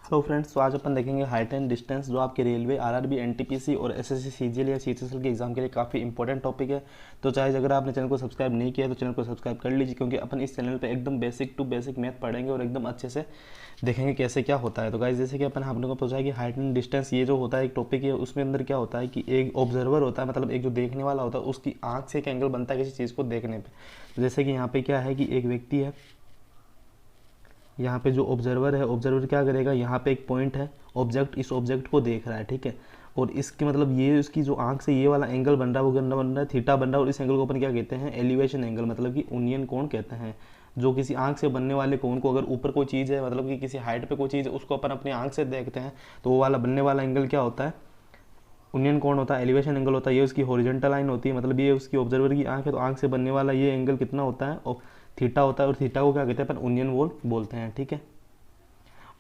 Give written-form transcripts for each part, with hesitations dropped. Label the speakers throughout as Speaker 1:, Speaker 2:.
Speaker 1: Hello friends, तो आज अपन देखेंगे हाइट एंड डिस्टेंस जो आपके रेलवे आरआरबी एनटीपीसी और एसएससी सीजीएल या सीएचएसएल के एग्जाम के लिए काफ़ी इंपॉर्टेंट टॉपिक है। तो चाहे अगर आपने चैनल को सब्सक्राइब नहीं किया तो चैनल को सब्सक्राइब कर लीजिए, क्योंकि अपन इस चैनल पे एकदम बेसिक टू बेसिक मैथ पढ़ेंगे और एकदम अच्छे से देखेंगे कैसे क्या होता है। तो गाइस, जैसे कि अपन हमने को पूछा है कि हाइट एंड डिस्टेंस ये जो होता है एक टॉपिक है, उसमें अंदर क्या होता है कि एक ऑब्जर्वर होता है, मतलब एक जो देखने वाला होता है उसकी आँख से एक एंगल बनता है किसी चीज़ को देखने पर। तो जैसे कि यहाँ पे क्या है कि एक व्यक्ति है, यहाँ पे जो ऑब्जर्वर है, ऑब्जर्वर क्या करेगा, यहाँ पे एक पॉइंट है, ऑब्जेक्ट इस ऑब्जेक्ट को देख रहा है, ठीक है। और इसकी मतलब ये उसकी जो आंख से ये वाला एंगल बन रहा है वो कितना बन रहा है, थीटा बन रहा है। और इस एंगल को अपन क्या कहते हैं, एलिवेशन एंगल, मतलब कि उन्नयन कोण कहते हैं। जो किसी आंख से बनने वाले कोण को, अगर ऊपर कोई चीज़ है, मतलब कि किसी हाइट पे कोई चीज़ है, उसको अपन अपनी आंख से देखते हैं तो वो वाला बनने वाला एंगल क्या होता है, उन्नयन कोण होता है, एलिवेशन एंगल होता है। ये उसकी हॉरिजॉन्टल लाइन होती है, मतलब ये उसकी ऑब्जर्वर की आंख है, तो आंख से बनने वाला ये एंगल कितना होता है, और थीटा होता है। और थीटा को क्या कहते हैं अपन, उन्नयन बोलते हैं, ठीक है।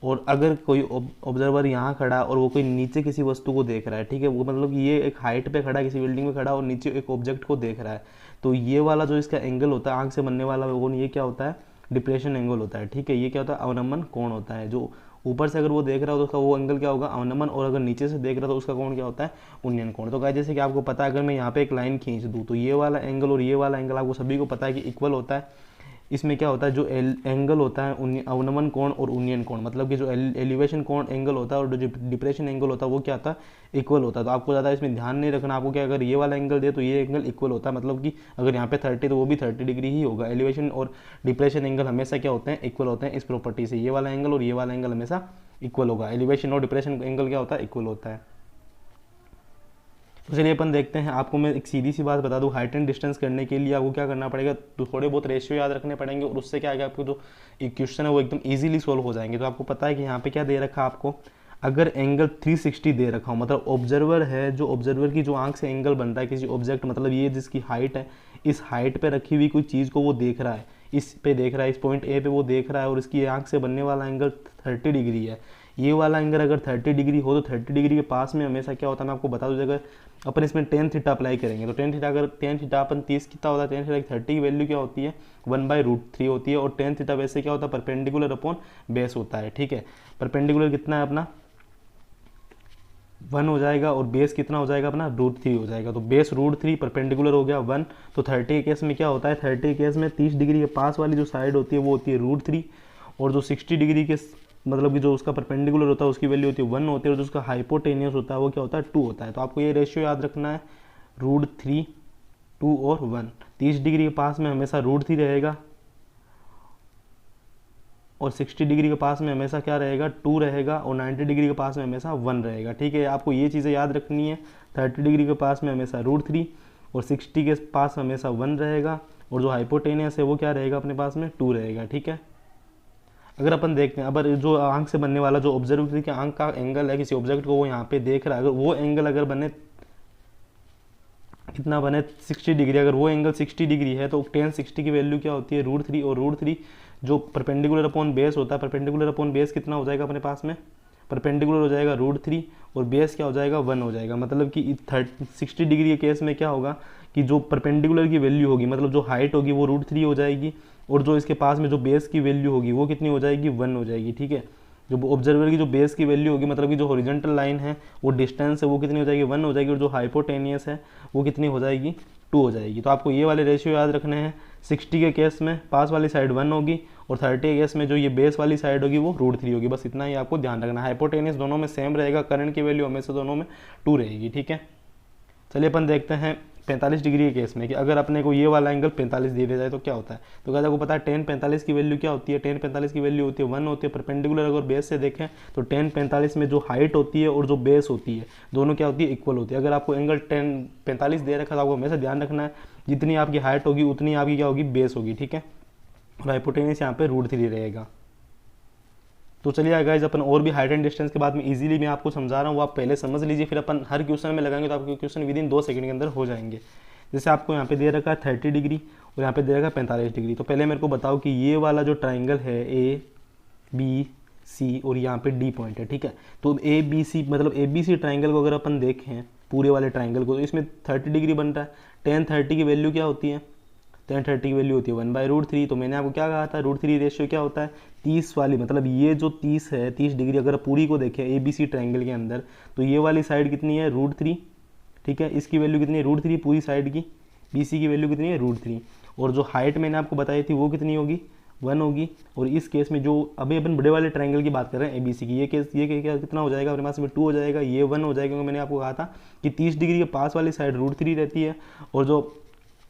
Speaker 1: और अगर कोई ऑब्जर्वर यहाँ खड़ा और वो कोई नीचे किसी वस्तु को देख रहा है, ठीक है, वो मतलब कि ये एक हाइट पे खड़ा है, किसी बिल्डिंग पे खड़ा और नीचे एक ऑब्जेक्ट को देख रहा है, तो ये वाला जो इसका एंगल होता है आंख से बनने वाला वो, ये क्या होता है, डिप्रेशन एंगल होता है, ठीक है। ये क्या होता है, अवनमन कोण होता है। जो ऊपर से अगर वो देख रहा हो तो उसका वो एंगल क्या होगा, अवनमन, और अगर नीचे से देख रहा हो तो उसका कोण क्या होता है, उन्नयन कोण। तो गाइस, जैसे कि आपको पता है, अगर मैं यहाँ पे एक लाइन खींच दूँ तो ये वाला एंगल और ये वाला एंगल आपको सभी को पता है कि इक्वल होता है। इसमें क्या होता है, जो एंगल होता है अवनमन कोण और उन्नयन कोण, मतलब कि जो एलिवेशन कोण एंगल होता है और जो डिप्रेशन एंगल होता है वो क्या होता है, इक्वल होता है। तो आपको ज़्यादा इसमें ध्यान नहीं रखना, आपको क्या, अगर ये वाला एंगल दे तो ये एंगल इक्वल होता है, मतलब कि अगर यहाँ पे 30 तो वो भी 30 डिग्री ही होगा। एलिवेशन और डिप्रेशन एंगल हमेशा क्या होते हैं, इक्वल होते हैं इस प्रॉपर्टी से। ये वाला एंगल और ये वाला एंगल हमेशा इक्वल होगा। एलिवेशन और डिप्रेशन एंगल क्या होता है, इक्वल होता है। तो चलिए अपन देखते हैं। आपको मैं एक सीधी सी बात बता दूं, हाइट एंड डिस्टेंस करने के लिए आपको क्या करना पड़ेगा, तो थोड़े बहुत रेशियो याद रखने पड़ेंगे, और उससे क्या आएगा, आपको जो इक्वेशन है वो एकदम इजीली सोल्व हो जाएंगे। तो आपको पता है कि यहाँ पे क्या दे रखा है आपको, अगर एंगल 360 दे रखा हो, मतलब ऑब्जर्वर है, जो ऑब्जर्वर की जो आंख से एंगल बन रहा है किसी ऑब्जेक्ट, मतलब ये जिसकी हाइट है, इस हाइट पे रखी हुई कोई चीज़ को वो देख रहा है, इस पे देख रहा है, इस पॉइंट ए पे वो देख रहा है, और इसकी आंख से बनने वाला एंगल 30 डिग्री है। ये वाला एंगल अगर 30 डिग्री हो तो 30 डिग्री के पास में हमेशा क्या होता है, मैं आपको बता दूँ, अगर अपन इसमें टेन थीटा अप्लाई करेंगे तो टेन थीटा, अगर टेन थीटा अपन 30 कितना होता है, टेन थीटा 30 की वैल्यू क्या होती है, 1/√3 होती है। और टेन थीटा वैसे क्या होता है, परपेंडिकुलर अपॉन बेस होता है, ठीक है। परपेंडिकुलर कितना है अपना 1 हो जाएगा, और बेस कितना हो जाएगा अपना, √3 हो जाएगा। तो बेस √3, परपेंडिकुलर हो गया 1। तो 30 के केस में क्या होता है, 30 के केस में 30 डिग्री के पास वाली जो साइड होती है वो होती है √3, और जो 60 डिग्री के मतलब कि जो उसका परपेंडिकुलर होता है उसकी वैल्यू होती है 1 होती है, और जो उसका हाइपोटेनियस होता है वो क्या होता है, 2 होता है। तो आपको ये रेशियो याद रखना है, √3, 2 और 1। 30 डिग्री के पास में हमेशा √3 रहेगा, और 60 डिग्री के पास में हमेशा क्या रहेगा, 2 रहेगा, और 90 डिग्री के पास में हमेशा 1 रहेगा, ठीक है। आपको ये चीज़ें याद रखनी है। 30 डिग्री के पास में हमेशा √3, और 60 के पास हमेशा 1 रहेगा, और जो हाइपोटेनियस है वो क्या रहेगा अपने पास में, 2 रहेगा, ठीक है। अगर अपन देखते हैं, अब जो आंख से बनने वाला जो ऑब्जर्वर की आंख का एंगल है, किसी ऑब्जेक्ट को वो यहाँ पे देख रहा है, अगर वो एंगल अगर बने कितना बने 60 डिग्री, अगर वो एंगल 60 डिग्री है तो टेन 60 की वैल्यू क्या होती है, √3, और √3 जो परपेंडिकुलर अपॉन बेस होता है, परपेंडिकुलर अपॉन बेस कितना हो जाएगा अपने पास में, परपेंडिकुलर हो जाएगा √3, और बेस क्या हो जाएगा, 1 हो जाएगा। मतलब कि 60 डिग्री के केस में क्या होगा कि जो परपेंडिकुलर की वैल्यू होगी, मतलब जो हाइट होगी वो √3 हो जाएगी, और जो इसके पास में जो बेस की वैल्यू होगी वो कितनी हो जाएगी, 1 हो जाएगी, ठीक है। जो ऑब्जर्वर की जो बेस की वैल्यू होगी, मतलब कि जो हॉरिजॉन्टल लाइन है वो डिस्टेंस है वो कितनी हो जाएगी, 1 हो जाएगी, और जो हाइपोटेनियस है वो कितनी हो जाएगी, 2 हो जाएगी। तो आपको ये वाले रेशियो याद रखने हैं। 60 के केस में पास वाली साइड 1 होगी, और 30 के केस में जो ये बेस वाली साइड होगी वो √3 होगी। बस इतना ही आपको ध्यान रखना है। हाइपोटेनियस दोनों में सेम रहेगा, करंट की वैल्यू हमेशा दोनों में 2 रहेगी, ठीक है। चलिए अपन देखते हैं 45 डिग्री के केस में, कि अगर अपने को ये वाला एंगल 45 दे दिया जाए तो क्या होता है। तो क्या आपको पता है, टेन 45 की वैल्यू क्या होती है, टेन 45 की वैल्यू होती है 1 होती है। परपेंडिकुलर अगर बेस से देखें तो टेन 45 में जो हाइट होती है और जो बेस होती है दोनों क्या होती है, इक्वल होती है। अगर आपको एंगल 45 दे रखा है तो आपको हमेशा ध्यान रखना है, जितनी आपकी हाइट होगी उतनी आपकी क्या होगी, बेस होगी, ठीक है। और हाइपोटेनियस यहाँ पे √3 रहेगा। तो चलिए गाइस, अपन और भी हाइट एंड डिस्टेंस के बाद में इजीली मैं आपको समझा रहा हूँ, वो आप पहले समझ लीजिए, फिर अपन हर क्वेश्चन में लगाएंगे तो आपके क्वेश्चन विद इन 2 सेकंड के अंदर हो जाएंगे। जैसे आपको यहाँ पे दे रखा है 30 डिग्री और यहाँ पे दे रखा है 45 डिग्री। तो पहले मेरे को बताओ कि ये वाला जो ट्राइंगल है ABC और यहाँ पे D पॉइंट है, ठीक है। तो ABC मतलब ABC ट्राइंगल को अगर अपन देखें पूरे वाले ट्राइंगल को, तो इसमें 30 डिग्री बन रहा है। टेन 30 की वैल्यू क्या होती है, टेन 30 की वैल्यू होती है 1/√3। तो मैंने आपको क्या कहा था, √3 रेशियो क्या होता है, 30 वाली, मतलब ये जो 30 है 30 डिग्री अगर पूरी को देखें ABC ट्रायंगल के अंदर, तो ये वाली साइड कितनी है √3, ठीक है, इसकी वैल्यू कितनी है √3 पूरी साइड की, BC की वैल्यू कितनी है √3, और जो हाइट मैंने आपको बताई थी वो कितनी होगी 1 होगी। और इस केस में जो अभी अपन बड़े वाले ट्रायंगल की बात कर रहे हैं ABC की, ये केस ये क्या कितना हो जाएगा अपने पास में 2 हो जाएगा, ये 1 हो जाएगा, क्योंकि मैंने आपको कहा था कि 30 डिग्री के पास वाली साइड √3 रहती है, और जो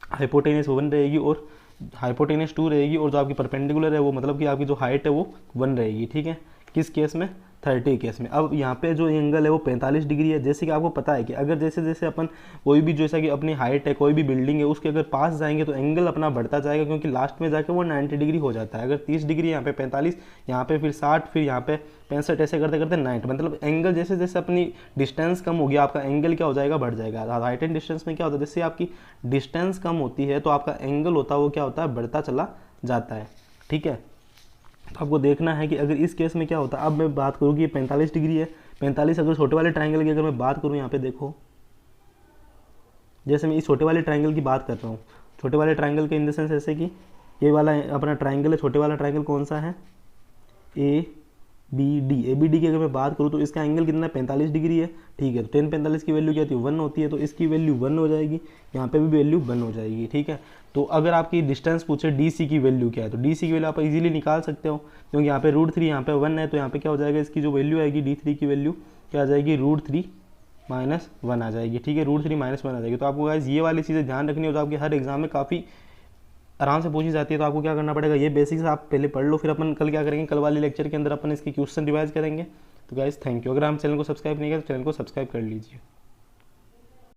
Speaker 1: हाइपोटेनस 1 रहेगी और हाइपोटेनस 2 रहेगी, और जो आपकी परपेंडिकुलर है वो मतलब कि आपकी जो हाइट है वो 1 रहेगी, ठीक है। किस केस में 30 केस में। अब यहाँ पे जो एंगल है वो 45 डिग्री है। जैसे कि आपको पता है कि अगर जैसे जैसे अपन कोई भी जैसा कि अपनी हाइट है कोई भी बिल्डिंग है उसके अगर पास जाएंगे तो एंगल अपना बढ़ता जाएगा, क्योंकि लास्ट में जाके वो 90 डिग्री हो जाता है। अगर 30 डिग्री यहाँ पे 45, यहाँ पे फिर 60, फिर यहाँ पे 65, ऐसे करते करते 90, मतलब एंगल जैसे जैसे अपनी डिस्टेंस कम होगी आपका एंगल क्या हो जाएगा बढ़ जाएगा। हाइट एंड डिस्टेंस में क्या होता है, जैसे आपकी डिस्टेंस कम होती है तो आपका एंगल होता है वो क्या होता है बढ़ता चला जाता है, ठीक है। तो आपको देखना है कि अगर इस केस में क्या होता है। अब मैं बात करूँ कि ये 45 डिग्री है, 45 अगर छोटे वाले ट्रायंगल की अगर मैं बात करूँ, यहाँ पे देखो जैसे मैं इस छोटे वाले ट्रायंगल की बात कर रहा हूँ, छोटे वाले ट्रायंगल के इन द सेंस ऐसे कि ये वाला अपना ट्रायंगल है, छोटे वाला ट्रायंगल कौन सा है ABD की अगर मैं बात करूँ तो इसका एंगल कितना है 45 डिग्री है, ठीक है। तो 10 45 की वैल्यू क्या होती है 1 होती है, तो इसकी वैल्यू 1 हो जाएगी, यहाँ पे भी वैल्यू 1 हो जाएगी, ठीक है। तो अगर आपकी डिस्टेंस पूछे DC की वैल्यू क्या है, तो DC की वैल्यू आप इजीली निकाल सकते हो, क्योंकि यहाँ पे √3 यहाँ पे 1 है, तो यहाँ पे क्या हो जाएगा इसकी जो वैल्यू आएगी D3 की वैल्यू क्या आ जाएगी √3 - 1 आ जाएगी, ठीक है, √3 - 1 आ जाएगी। तो आपको गाइस ये वाली चीज़ें ध्यान रखनी हो तो आपके हर एग्जाम में काफ़ी आराम से पूछी जाती है। तो आपको क्या करना पड़ेगा, ये बेसिक्स आप पहले पढ़ लो, फिर अपन कल क्या करेंगे, कल वाले लेक्चर के अंदर अपन इसकी क्वेश्चन रिवाइज करेंगे। तो गाइस थैंक यू। अगर आप चैनल को सब्सक्राइब नहीं किया तो चैनल को सब्सक्राइब कर लीजिए।